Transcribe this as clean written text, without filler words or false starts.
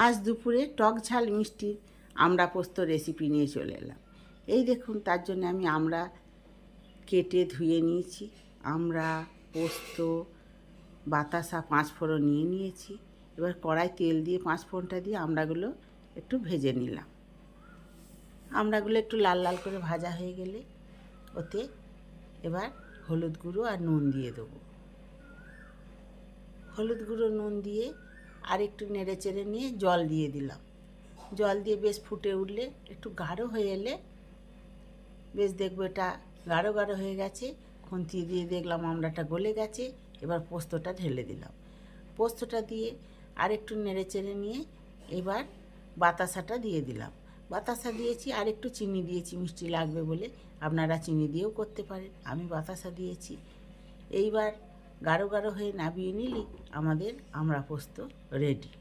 আজ দুপুরে টক ঝাল মিষ্টির আমড়া পোস্ত রেসিপি নিয়ে চলে এলাম। এই দেখুন, তার জন্য আমি আমড়া কেটে ধুয়ে নিয়েছি। আমড়া, পোস্ত, বাতাসা, পাঁচফোড়ন নিয়ে নিয়েছি। এবার কড়াই তেল দিয়ে পাঁচফোড়নটা দিয়ে আমড়াগুলো একটু ভেজে নিলাম। আমড়াগুলো একটু লাল লাল করে ভাজা হয়ে গেলে ওতে এবার হলুদ গুঁড়ো আর নুন দিয়ে দেবো। হলুদ গুঁড়ো নুন দিয়ে আর একটু নেড়ে চেড়ে নিয়ে জল দিয়ে দিলাম। জল দিয়ে বেশ ফুটে উঠলে, একটু গাঢ় হয়ে এলে, বেশ দেখবো এটা গাঢ় গাঢ় হয়ে গেছে। খুন্তি দিয়ে দেখলাম আমড়াটা গলে গেছে। এবার পোস্তটা ঢেলে দিলাম। পোস্তটা দিয়ে আর একটু নেড়ে চেড়ে নিয়ে এবার বাতাসাটা দিয়ে দিলাম। বাতাসা দিয়েছি, আর একটু চিনি দিয়েছি মিষ্টি লাগবে বলে। আপনারা চিনি দিয়েও করতে পারেন, আমি বাতাসা দিয়েছি। এইবার গাঢ় গাঢ় হয়ে নামিয়ে নিলেই আমাদের আমড়া পোস্ত রেডি।